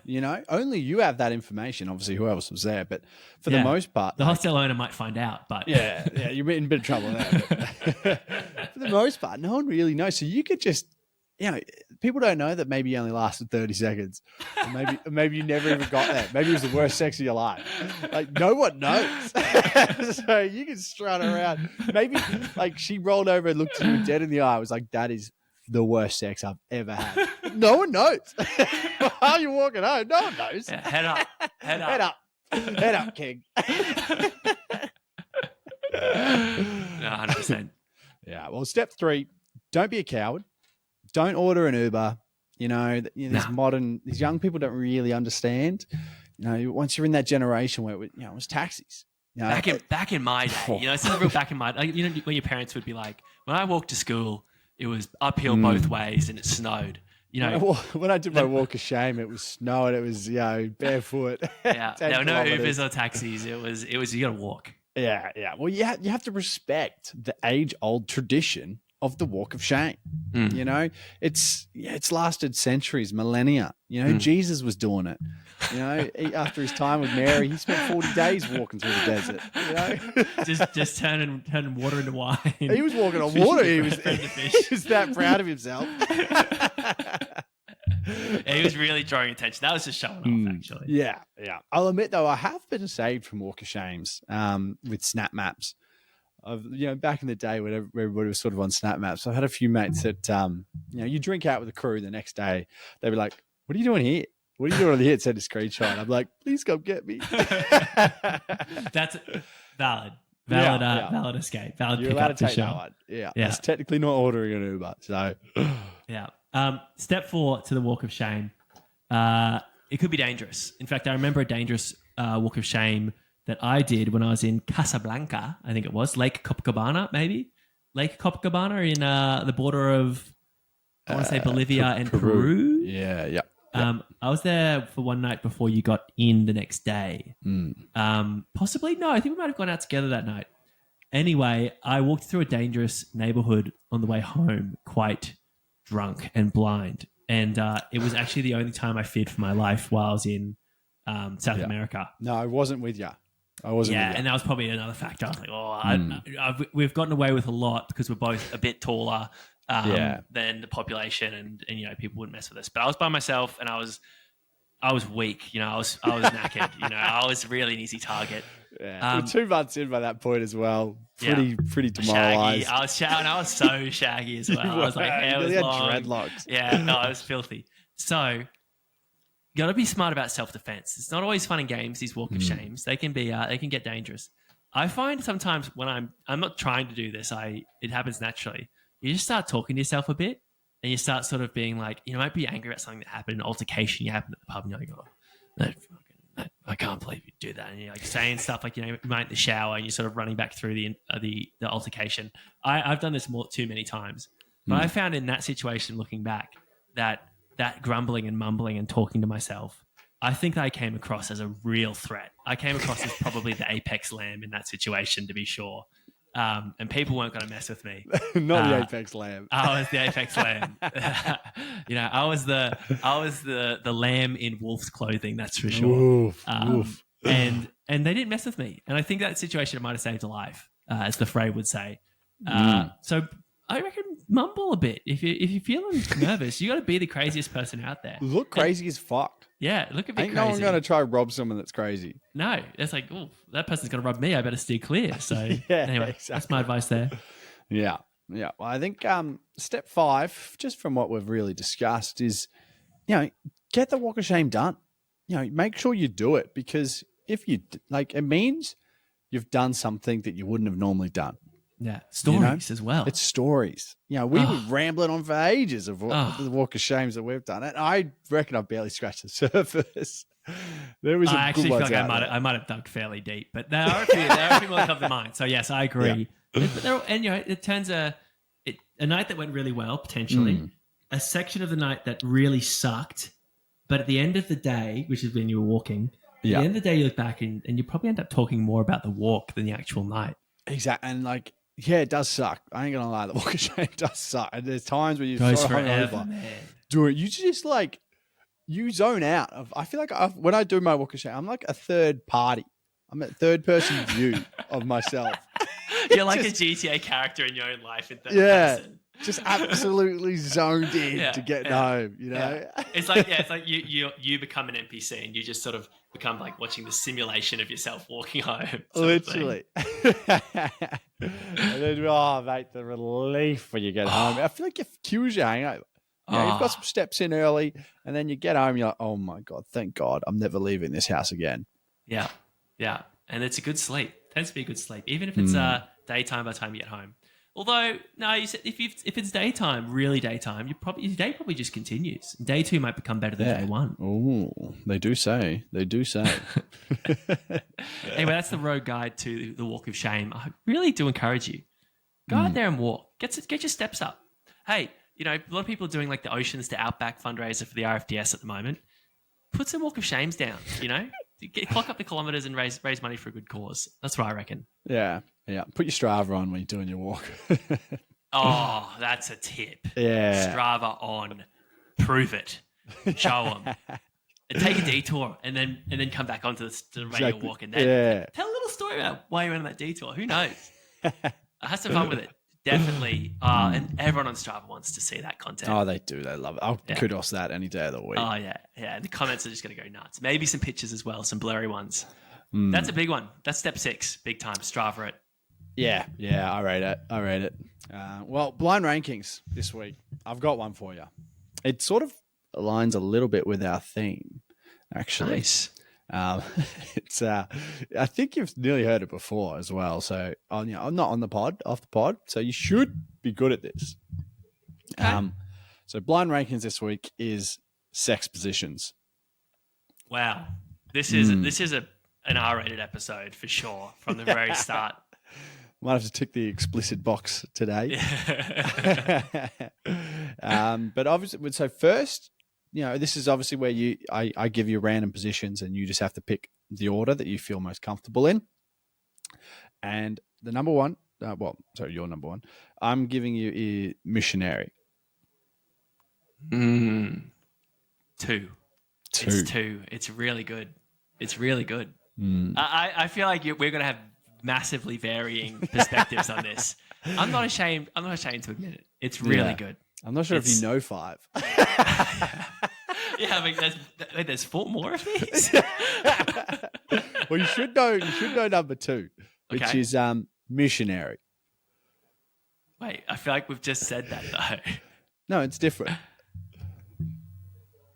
S1: only you have that information. Obviously, who else was there? But for the most part,
S5: the hostel owner might find out. But
S1: yeah, you're in a bit of trouble there. But for the most part, no one really knows. So you could just. People don't know that maybe you only lasted 30 seconds. Or maybe you never even got there. Maybe it was the worst sex of your life. Like, no one knows. So you can strut around. Maybe, like, she rolled over and looked at you dead in the eye. I was like, that is the worst sex I've ever had. No one knows. How are you walking home? No one knows.
S5: Yeah, head up.
S1: Head up. Head up, king.
S5: 100%.
S1: Yeah. Well, step 3, don't be a coward. Don't order an Uber. These young people don't really understand. Once you're in that generation where it was taxis.
S5: Back in my day, it's not real back in my when your parents would be like, when I walked to school, it was uphill both ways and it snowed.
S1: When I did my walk of shame, it was snowing. It was barefoot.
S5: Yeah, there were no Ubers or taxis. It was you got to walk.
S1: Yeah. Well, you have to respect the age-old tradition of the walk of shame. It's lasted centuries, millennia. Jesus was doing it. After his time with Mary, he spent 40 days walking through the desert.
S5: just turning water into wine.
S1: He was walking on water. He was
S5: Fed the fish.
S1: he was that proud of himself.
S5: He was really drawing attention. That was just showing off, actually.
S1: Yeah. I'll admit though, I have been saved from Walk of Shames with snap maps. Back in the day when everybody was sort of on snap maps, I've had a few mates that you drink out with the crew the next day. They'd be like, "What are you doing here? What are you doing on here?" Send a screenshot. I'm like, "Please come get me."
S5: That's valid. Valid escape. Valid
S1: You're
S5: pick
S1: allowed
S5: up
S1: to
S5: for
S1: take
S5: sure.
S1: that one. Yeah.
S5: Yeah.
S1: It's technically not ordering an Uber. So
S5: Yeah. Step 4 to the Walk of Shame. It could be dangerous. In fact, I remember a dangerous Walk of Shame that I did when I was in Casablanca. I think it was Lake Copacabana, maybe Lake Copacabana in the border of I want to say Bolivia and Peru.
S1: Yeah.
S5: I was there for one night before you got in the next day. Possibly. No, I think we might have gone out together that night. Anyway, I walked through a dangerous neighborhood on the way home, quite drunk and blind. And it was actually the only time I feared for my life while I was in South America.
S1: No, I wasn't with you. I wasn't with you.
S5: And that was probably another factor. I was like, we've gotten away with a lot because we're both a bit taller than the population, and people wouldn't mess with us. But I was by myself, and I was weak. I was knackered. I was really an easy target.
S1: Yeah. We're 2 months in by that point as well. Pretty demoralized.
S5: Shaggy. I was so shaggy as well. I was like, hair was long.
S1: Dreadlocks.
S5: Yeah, no, I was filthy. So, you got to be smart about self-defense. It's not always fun and games. These walk of shames, they can be, they can get dangerous. I find sometimes when I'm not trying to do this, it happens naturally. You just start talking to yourself a bit, and you start sort of being like, you might be angry about something that happened, an altercation you happened at the pub, and you're like, no, I can't believe you do that. And you're like saying stuff like, you might in the shower, and you're sort of running back through the altercation. I've done this too many times, but I found in that situation, looking back, that grumbling and mumbling and talking to myself, I think I came across as a real threat. I came across as probably the apex lamb in that situation, to be sure. And people weren't going to mess with me.
S1: Not the apex lamb.
S5: I was the apex lamb. I was the lamb in wolf's clothing. That's for sure.
S1: Oof.
S5: And they didn't mess with me. And I think that situation might have saved a life, as the Frey would say. So I reckon mumble a bit. If you're feeling nervous, you got to be the craziest person out there.
S1: Look crazy as fuck.
S5: Yeah, look a bit
S1: Ain't
S5: crazy.
S1: no one going to try rob someone that's crazy.
S5: No, it's like, oh, that person's going to rob me. I better steer clear. So anyway,
S1: exactly.
S5: That's my advice there.
S1: Yeah. Well, I think step 5, just from what we've really discussed, is get the walk of shame done. Make sure you do it, because if you it means you've done something that you wouldn't have normally done.
S5: Yeah, stories as well.
S1: It's stories. We were rambling on for ages of the walk of shames that we've done, and I reckon I've barely scratched the surface. There was. I
S5: actually feel like I might have dug fairly deep, but there are a few more that come to mind. So yes, I agree. Yeah. It turns a night that went really well, potentially a section of the night that really sucked, but at the end of the day, which is when you were walking, at the end of the day, you look back and you probably end up talking more about the walk than the actual night.
S1: Exactly, and it does suck. I ain't gonna lie, the walk of shame does suck. And there's times where you're
S5: goes
S1: so
S5: forever,
S1: hungover.
S5: man.
S1: Dude, you just you zone out. I feel like when I do my walk of shame, I'm like a third party. I'm a third person view of myself.
S5: You're like a GTA character in your own life in third person.
S1: Just absolutely zoned in to getting home.
S5: It's like you become an NPC and you just sort of become like watching the simulation of yourself walking home.
S1: Literally. And then, mate, the relief when you get home. I feel like it cues your hangover. You've got some steps in early, and then you get home, you're like, oh my God, thank God, I'm never leaving this house again.
S5: Yeah. And it's a good sleep. It tends to be a good sleep, even if it's daytime by the time you get home. Although, no, you said if it's daytime, really daytime, your day probably just continues. Day 2 might become better than day 1.
S1: Oh, they do say.
S5: Anyway, that's the road guide to the walk of shame. I really do encourage you. Go out there and walk. Get your steps up. Hey, a lot of people are doing like the Oceans to Outback fundraiser for the RFDS at the moment. Put some walk of shames down, clock up the kilometers and raise money for a good cause. That's what I reckon.
S1: Yeah. Put your Strava on when you're doing your walk.
S5: Oh, that's a tip.
S1: Yeah.
S5: Strava on. Prove it. Show them. take a detour, and then come back onto the radio
S1: Exactly.
S5: walk, and then
S1: Yeah.
S5: tell a little story about why you went on that detour. Who knows? Have some fun with it. Definitely. And everyone on Strava wants to see that content.
S1: Oh, they do. They love it. I'll
S5: Yeah.
S1: kudos that any day of the week.
S5: Oh, yeah. Yeah. And the comments are just going to go nuts. Maybe some pictures as well, some blurry ones.
S1: Mm.
S5: That's a big one. That's step 6. Big time. Strava it.
S1: Yeah, I rate it. Well, blind rankings this week. I've got one for you. It sort of aligns a little bit with our theme, actually.
S5: Nice.
S1: It's I think you've nearly heard it before as well. So I'm not on the pod, off the pod. So you should be good at this.
S5: Okay.
S1: So blind rankings this week is sex positions.
S5: Wow. This is an R-rated episode for sure from the very start.
S1: Might have to tick the explicit box today. But obviously, so first, this is obviously where I give you random positions and you just have to pick the order that you feel most comfortable in. And the number one, your number one, I'm giving you missionary.
S5: 2.
S1: Two.
S5: It's 2. It's really good. It's really good. I feel like we're going to have massively varying perspectives on this. I'm not ashamed to admit it. It's really good.
S1: I'm not sure if you know 5.
S5: Yeah, I mean, there's 4 more of these.
S1: Well, you should know number 2, which
S5: Okay.
S1: is missionary.
S5: Wait, I feel like we've just said that though.
S1: No, it's different.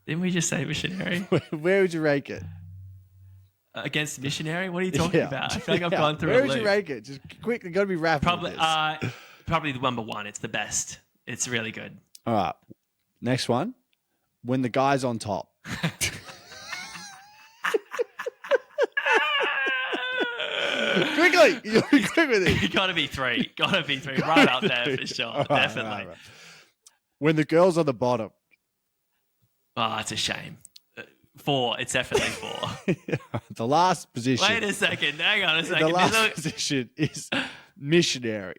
S5: Didn't we just say missionary?
S1: Where would you rank it?
S5: Against missionary? What are you talking
S1: Yeah.
S5: about? I feel like I've
S1: Yeah.
S5: gone through
S1: Where
S5: a
S1: would
S5: loop.
S1: you rank it? Just quickly, got to be rapid.
S5: Probably,
S1: with this.
S5: probably the number 1. It's the best. It's really good.
S1: All right. Next one. When the guy's on top. Quickly. You'll be quick with it.
S5: Gotta be 3. Gotta be 3. Right up there for sure.
S1: All right,
S5: Definitely.
S1: right. When the girl's on the bottom.
S5: Oh, it's a shame. 4. It's definitely 4.
S1: The last position.
S5: Wait a second. Hang on a second.
S1: The
S5: There's
S1: last position is missionary.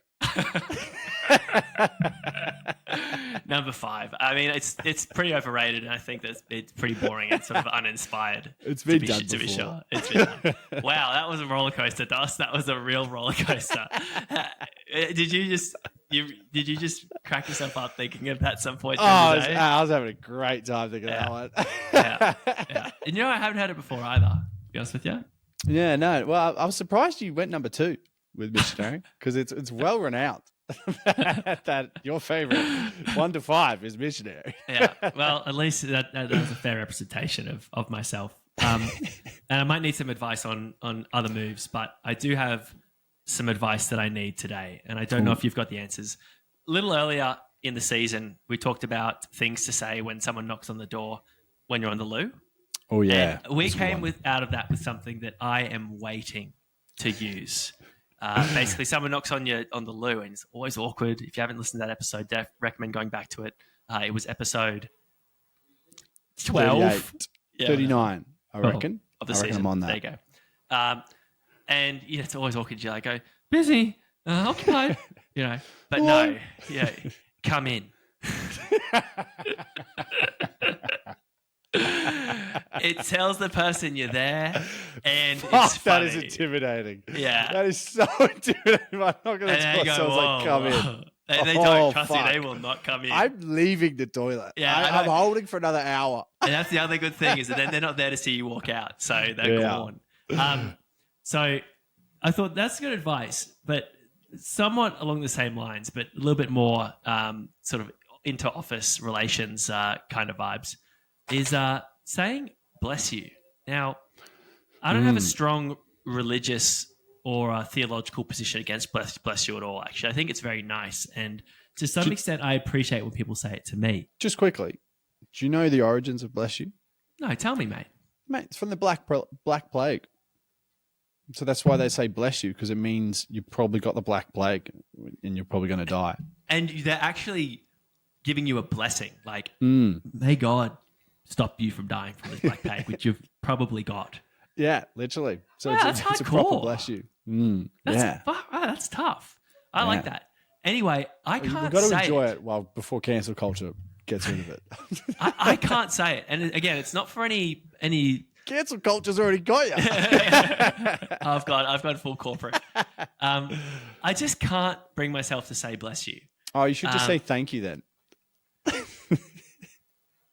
S5: Number 5. I mean, it's pretty overrated, and I think that it's pretty boring and sort of uninspired.
S1: It's been
S5: to be,
S1: done
S5: to be
S1: before.
S5: sure. It's been done. Wow, that was a roller coaster, Dos. That was a real roller coaster. Did you just crack yourself up thinking of that at some point?
S1: Oh,
S5: during the day?
S1: I was having a great time thinking of that one.
S5: Yeah. And I haven't heard it before either. To be honest with you.
S1: Yeah, no. Well, I was surprised you went number 2 with missionary because it's well renowned that your favorite 1 to 5 is missionary.
S5: Yeah. Well, at least that was a fair representation of myself. And I might need some advice on other moves, but I do have some advice that I need today, and I don't know if you've got the answers. A little earlier in the season, we talked about things to say when someone knocks on the door when you're on the loo.
S1: Oh yeah,
S5: And we came out of that with something that I am waiting to use. Basically, someone knocks on the loo, and it's always awkward. If you haven't listened to that episode, recommend going back to it. It was episode 12,
S1: 39, I reckon.
S5: of the
S1: I reckon
S5: season.
S1: I'm on
S5: There
S1: that.
S5: you go. And it's always awkward. You go busy, occupied, But no, come in. It tells the person you're there, and
S1: Fuck,
S5: it's
S1: that
S5: funny.
S1: is intimidating.
S5: Yeah.
S1: That is so intimidating. I'm not going to
S5: And they
S1: tell
S5: go,
S1: someone like, come in.
S5: They
S1: Oh,
S5: don't trust you.
S1: fuck.
S5: They will not come in.
S1: I'm leaving the toilet.
S5: Yeah, I
S1: I'm
S5: know.
S1: holding for another hour.
S5: And that's the other good thing is that then they're not there to see you walk out, so they're
S1: Yeah.
S5: gone. So I thought that's good advice, but somewhat along the same lines, but a little bit more sort of inter-office relations kind of vibes, is saying "bless you." Now, I don't have a strong religious or theological position against bless you at all. Actually, I think it's very nice, and to some extent, I appreciate when people say it to me.
S1: Just quickly, do you know the origins of bless you?
S5: No, tell me, mate.
S1: Mate, it's from the Black Plague. So that's why they say bless you, because it means you probably got the Black Plague and you're probably going to die.
S5: And they're actually giving you a blessing, like,
S1: Mm.
S5: may God stop you from dying from this black plague, which you've probably got.
S1: Yeah, literally. So
S5: Wow,
S1: it's
S5: that's
S1: a proper
S5: hardcore.
S1: bless you.
S5: That's, wow, that's tough. I like that. Anyway, I
S1: You've
S5: can't
S1: got to
S5: say
S1: enjoy
S5: it.
S1: it before cancel culture gets rid of it.
S5: I can't say it. And again, it's not for any.
S1: Cancel culture's already got you.
S5: I've got full corporate. I just can't bring myself to say bless you.
S1: Oh, you should just say thank you then.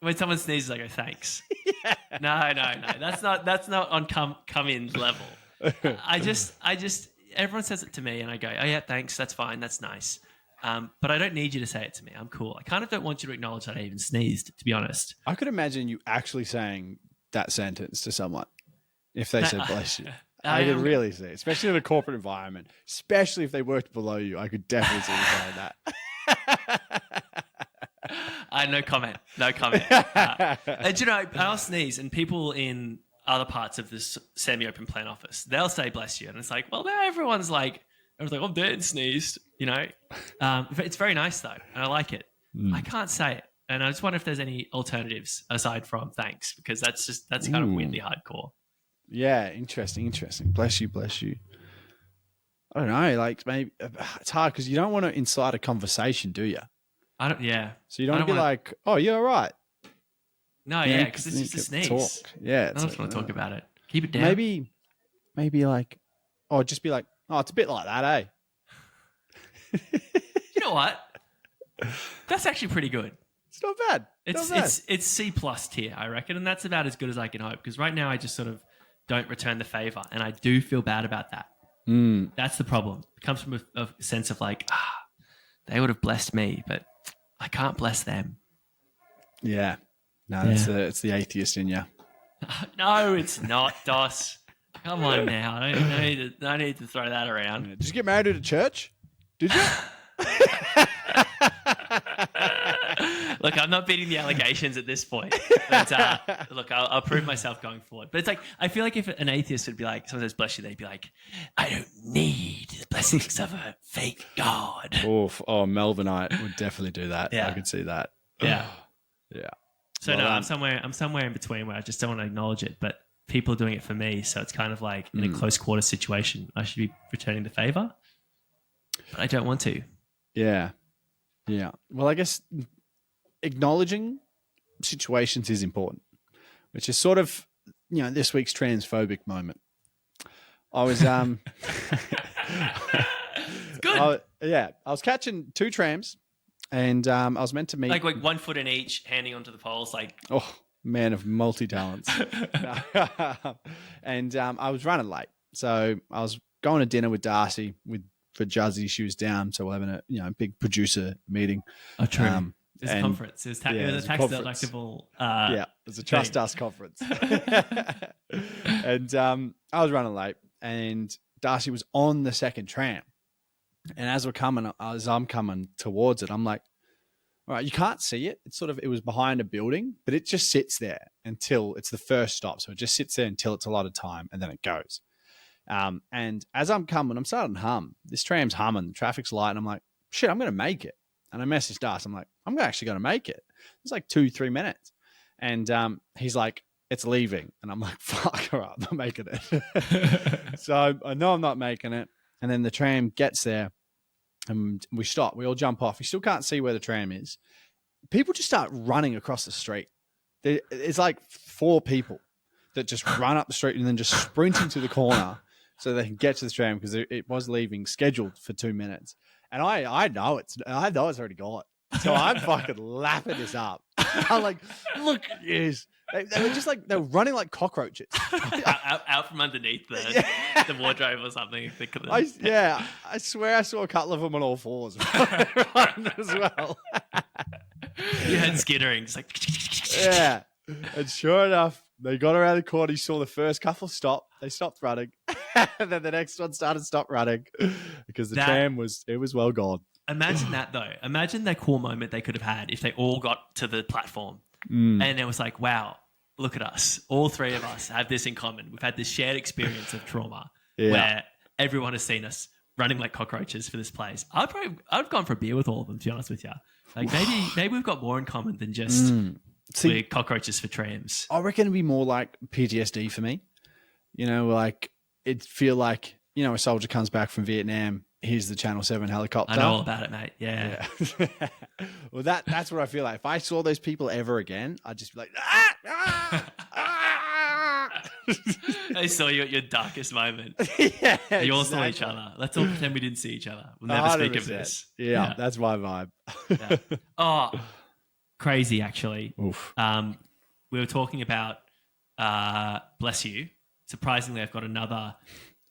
S5: When someone sneezes, I go thanks. Yeah. No. That's not on come in level. I just everyone says it to me, and I go, oh yeah, thanks. That's fine. That's nice. But I don't need you to say it to me. I'm cool. I kind of don't want you to acknowledge that I even sneezed, to be honest.
S1: I could imagine you actually saying that sentence to someone if they said bless you. I could really see it, especially in a corporate environment, especially if they worked below you. I could definitely see you saying that.
S5: No comment. And you know, I'll sneeze, and people in other parts of this semi-open plan office, they'll say bless you, and it's like, well, now everyone's like, oh, Dan sneezed, you know. It's very nice though, and I like it. I can't say it, and I just wonder if there's any alternatives aside from thanks, because that's kind of weirdly hardcore.
S1: Yeah, interesting. Bless you. I don't know, like maybe it's hard because you don't want to incite a conversation, do you?
S5: I don't. Yeah.
S1: So you don't want to be like, oh, you're all right.
S5: No, yeah, because it's just a sneeze.
S1: Talk. Yeah,
S5: I just want to talk about it. Keep it down.
S1: Maybe like, oh, just be like, oh, it's a bit like that, eh?
S5: You know what? That's actually pretty good.
S1: It's not bad.
S5: It's C+ tier, I reckon, and that's about as good as I can hope. Because right now I just sort of don't return the favor, and I do feel bad about that. That's the problem. It comes from a sense of like, they would have blessed me, but I can't bless them.
S1: Yeah. No, it's the atheist in you.
S5: No, it's not, Dos. Come on now. I need to throw that around.
S1: Did you get married at a church? Did you?
S5: Look, I'm not beating the allegations at this point. But, look, I'll prove myself going forward. But it's like, I feel like if an atheist would be like, someone says bless you, they'd be like, I don't need the blessings of a fake God.
S1: Oof. Oh, Melvinite would definitely do that.
S5: Yeah.
S1: I could see that.
S5: Yeah.
S1: Yeah.
S5: So well, I'm somewhere in between where I just don't want to acknowledge it, but people are doing it for me. So it's kind of like in a close quarter situation, I should be returning the favor, but I don't want to.
S1: Yeah. Yeah. Well, I guess acknowledging situations is important, which is sort of, this week's transphobic moment. I was,
S5: good.
S1: I was catching two trams and I was meant to meet.
S5: Like 1 foot in each, handing onto the poles, like.
S1: Oh, man of multi-talents. And I was running late. So I was going to dinner with Darcy for Juzzy. She was down. So we're having a big producer meeting.
S5: Oh, true. It was a conference. It was a tax deductible.
S1: Yeah, it was a Trust Us conference. And I was running late, and Darcy was on the second tram. And as I'm coming towards it, I'm like, all right, you can't see it. It was behind a building, but it just sits there until it's the first stop. So it just sits there until it's a lot of time, and then it goes. And as I'm coming, I'm starting to hum. This tram's humming, the traffic's light, and I'm like, shit, I'm going to make it. And I messaged Darcy. I'm like, I'm actually going to make it. It's like 2-3 minutes. And he's like, it's leaving. And I'm like, fuck, all right, I'm not making it. So I know I'm not making it. And then the tram gets there and we stop. We all jump off. You still can't see where the tram is. People just start running across the street. It's like 4 people that just run up the street and then just sprint into the corner so they can get to the tram because it was leaving scheduled for 2 minutes. And I know it's already gone. So I'm fucking lapping this up. I'm like, look at this. They were just like, they were running like cockroaches.
S5: out from underneath the wardrobe or something.
S1: I swear I saw a couple of them on all fours running as well.
S5: You heard skittering. Just like...
S1: Yeah. And sure enough, they got around the corner. You saw the first couple stop. They stopped running. And then the next one started stop running because the tram was well gone.
S5: Imagine that though. Imagine that cool moment they could have had if they all got to the platform and it was like, wow, look at us. All 3 of us have this in common. We've had this shared experience of trauma where everyone has seen us running like cockroaches for this place. I've gone for a beer with all of them, to be honest with you. Like maybe we've got more in common than just we're cockroaches for trams.
S1: I reckon it'd be more like PTSD for me. Like it'd feel like, a soldier comes back from Vietnam here's the Channel 7 helicopter.
S5: I know all about it, mate. Yeah.
S1: Yeah. Well, that's what I feel like. If I saw those people ever again, I'd just be like, ah, ah, ah.
S5: They saw you at your darkest moment.
S1: Yeah,
S5: You all saw
S1: exactly.
S5: each other. Let's all pretend we didn't see each other. We'll never speak of
S1: 100%.
S5: this.
S1: Yeah, that's my vibe.
S5: Yeah. Oh, crazy, actually.
S1: Oof.
S5: We were talking about, bless you. Surprisingly, I've got another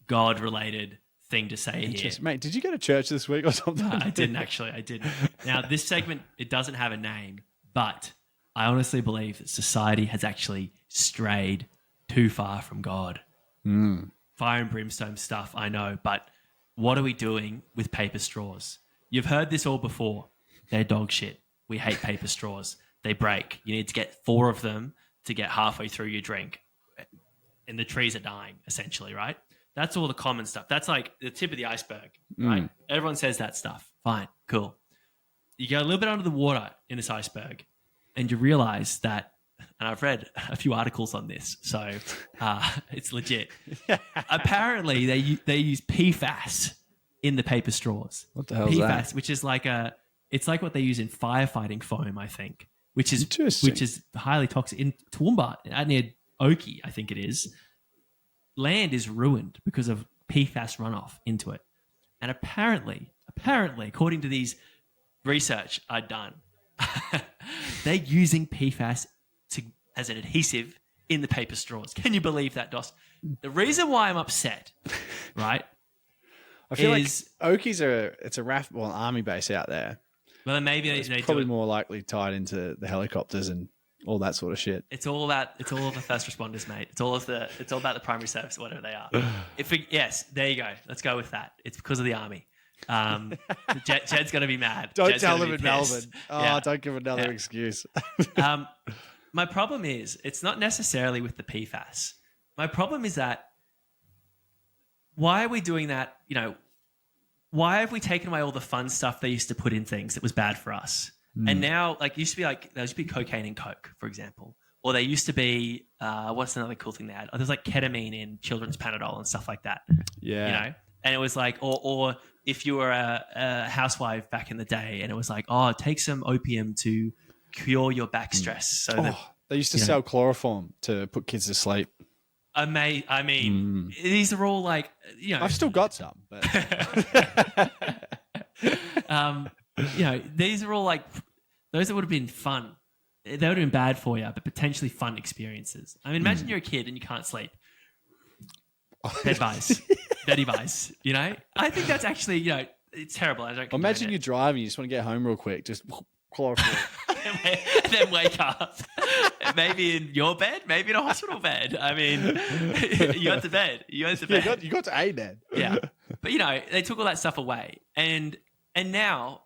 S5: God-related thing to say here.
S1: Interesting. Mate, did you go to church this week or something?
S5: I didn't actually. I didn't. Now, this segment, it doesn't have a name, but I honestly believe that society has actually strayed too far from God. Fire and brimstone stuff, I know, but what are we doing with paper straws? You've heard this all before. They're dog shit. We hate paper straws. They break. You need to get 4 of them to get halfway through your drink. And the trees are dying, essentially, right? That's all the common stuff. That's like the tip of the iceberg, right? Everyone says that stuff. Fine, cool. You go a little bit under the water in this iceberg and you realize that, and I've read a few articles on this, so it's legit. Apparently, they use PFAS in the paper straws.
S1: What the hell is
S5: PFAS,
S1: that?
S5: which is it's like what they use in firefighting foam, I think, which is
S1: Interesting.
S5: highly toxic. In Toowoomba, near Oki, I think it is, land is ruined because of PFAS runoff into it. And apparently, according to these research I'd done, they're using PFAS as an adhesive in the paper straws. Can you believe that, Dos? The reason why I'm upset, right?
S1: I feel
S5: is-
S1: like Okies it's a army base out there.
S5: Well, then maybe they do
S1: Probably
S5: it.
S1: more likely tied into the helicopters and all that sort of shit.
S5: It's all of the first responders, mate. It's all about the primary service, whatever they are. Yes, there you go. Let's go with that. It's because of the army. Jed's gonna be mad.
S1: Don't
S5: Jed's
S1: tell
S5: gonna
S1: them
S5: be
S1: in
S5: pissed.
S1: Melbourne. Oh,
S5: Yeah.
S1: don't give another
S5: Yeah.
S1: excuse.
S5: My problem is it's not necessarily with the PFAS. My problem is that why are we doing that? You know, why have we taken away all the fun stuff they used to put in things that was bad for us? And now, there used to be cocaine in Coke, for example. Or there used to be, what's another cool thing they had? Oh, there's like ketamine in children's Panadol and stuff like that.
S1: Yeah.
S5: You know? And it was like, or if you were a housewife back in the day and it was like, oh, take some opium to cure your back stress. So that,
S1: They used to sell chloroform to put kids to sleep.
S5: I mean, these are all like, you know,
S1: I've still got some, but
S5: you know, these are all like those that would have been fun. They would have been bad for you, but potentially fun experiences. I mean, imagine you're a kid and you can't sleep. Bed buys, beddy buys. You know, I think that's actually, you know, it's terrible. I don't condone
S1: imagine
S5: it.
S1: you're driving, you just want to get home real quick, just chloroform.
S5: and then wake up. Maybe in your bed, maybe in a hospital bed. I mean, you went to bed. You went to bed.
S1: you got to A then.
S5: Yeah. But, you know, they took all that stuff away. And now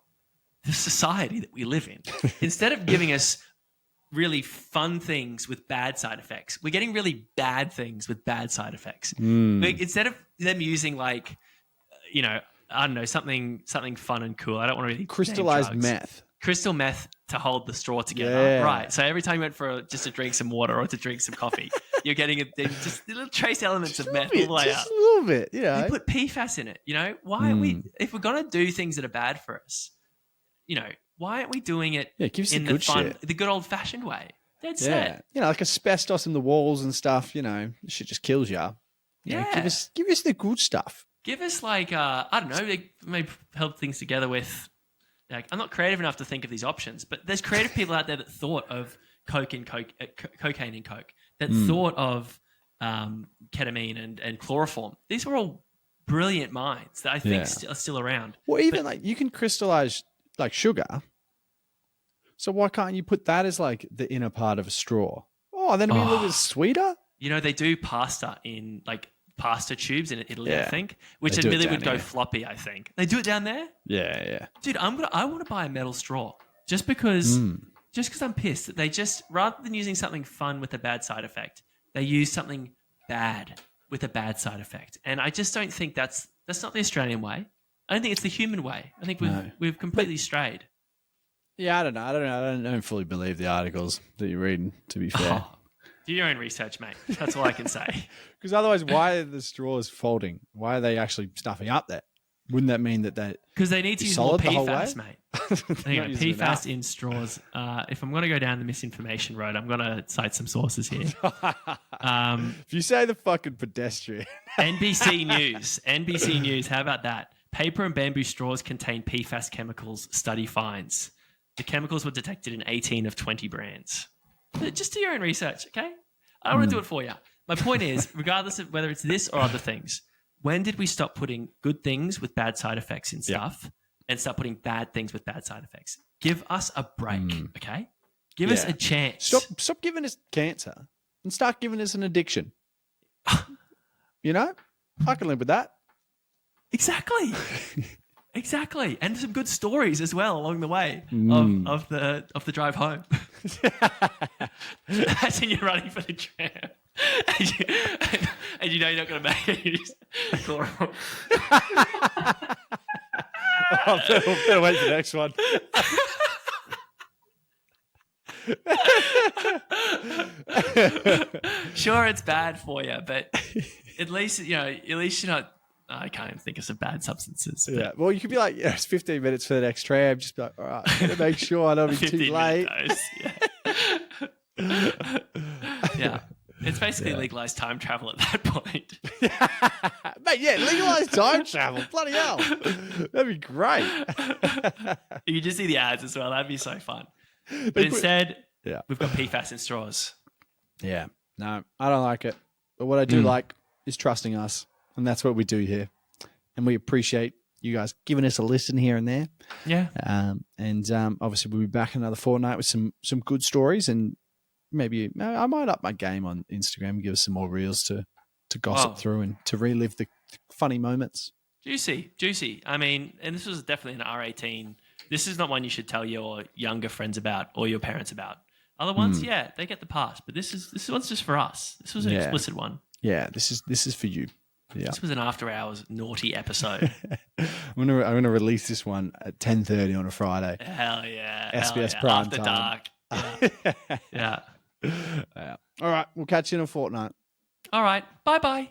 S5: the society that we live in, instead of giving us really fun things with bad side effects, we're getting really bad things with bad side effects. Like, instead of them using like, you know, I don't know, something fun and cool. I don't want to really name
S1: Crystallized
S5: drugs.
S1: meth.
S5: Crystal meth to hold the straw together.
S1: Yeah.
S5: Right. So every time you went for just to drink some water or to drink some coffee, you're getting just little trace elements of meth all the way up.
S1: Just a little bit, you know.
S5: You put PFAS in it, you know? Why are we, if we're going to do things that are bad for us, you know, why aren't we doing it
S1: give us
S5: in
S1: the
S5: the
S1: good
S5: fun,
S1: shit.
S5: the good old fashioned way? Dead
S1: Yeah.
S5: set.
S1: You know, like asbestos in the walls and stuff, you know, shit just kills you.
S5: Yeah.
S1: Give us the good stuff.
S5: Give us like, I don't know, they maybe held things together with, like, I'm not creative enough to think of these options, but there's creative people out there that thought of cocaine and coke, that thought of ketamine and chloroform. These were all brilliant minds that I think are still around.
S1: Well, even like you can crystallize like sugar. So why can't you put that as like the inner part of a straw? Oh, then it'll be a little bit sweeter.
S5: You know, they do pasta in like pasta tubes in Italy, I
S1: Yeah.
S5: think, which
S1: They do it
S5: admittedly
S1: down
S5: would go
S1: here.
S5: floppy, I think. They do it down there?
S1: Yeah.
S5: Dude, I want to buy a metal straw just because I'm pissed that they just, rather than using something fun with a bad side effect, they use something bad with a bad side effect. And I just don't think that's not the Australian way. I don't think it's the human way. I think we've completely strayed.
S1: Yeah, I don't know. I don't fully believe the articles that you're reading, to be fair.
S5: Oh, do your own research, mate. That's all I can say.
S1: Because otherwise, why are the straws folding? Why are they actually stuffing up there? Wouldn't that mean that
S5: Because they need to
S1: Be
S5: use more
S1: solid the whole
S5: PFAS,
S1: way?
S5: mate. There you
S1: Not
S5: go,
S1: using enough.
S5: PFAS in straws. If I'm going to go down the misinformation road, I'm going to cite some sources here.
S1: If you say the fucking pedestrian,
S5: NBC News. NBC News. How about that? Paper and bamboo straws contain PFAS chemicals. Study finds. The chemicals were detected in 18 of 20 brands. Just do your own research, okay? I don't want to do it for you. My point is, regardless of whether it's this or other things, when did we stop putting good things with bad side effects in stuff and start putting bad things with bad side effects? Give us a break, okay? Give us
S1: Yeah.
S5: a chance.
S1: stop giving us cancer and start giving us an addiction. You know, I can live with that.
S5: Exactly. Exactly. And some good stories as well along the way of the drive home. Imagine you're running for the tram and you know you're not going to make it. You just
S1: Better wait for the next one.
S5: Sure, it's bad for you, but at least you're not. I can't even think of some bad substances.
S1: Yeah. Well, you could be like, it's 15 minutes for the next tram. Just be like, all right, gotta make sure I don't be too
S5: 15-minute
S1: late.
S5: dose, yeah. Yeah. It's basically legalized time travel at that point.
S1: Mate, yeah, legalize time travel. Bloody hell. That'd be great.
S5: You can just see the ads as well. That'd be so fun. But
S1: They put-
S5: instead,
S1: Yeah.
S5: we've got PFAS in straws.
S1: Yeah. No, I don't like it. But what I do like is trusting us. And that's what we do here. And we appreciate you guys giving us a listen here and there.
S5: Yeah.
S1: And obviously we'll be back another fortnight with some good stories, and maybe I might up my game on Instagram and give us some more reels to gossip
S5: Oh.
S1: through and to relive the funny moments.
S5: Juicy. I mean, and this was definitely an R18. This is not one you should tell your younger friends about or your parents about. Other ones, yeah, they get the pass, but this one's just for us. This was an explicit one.
S1: Yeah, this is for you. Yeah.
S5: This was an after hours naughty episode.
S1: I'm gonna release this one at 10:30 on a Friday.
S5: Hell yeah.
S1: SBS
S5: hell yeah.
S1: prime
S5: After
S1: time.
S5: dark. Yeah.
S1: Yeah. All right, we'll catch you in a fortnight.
S5: All right. Bye-bye.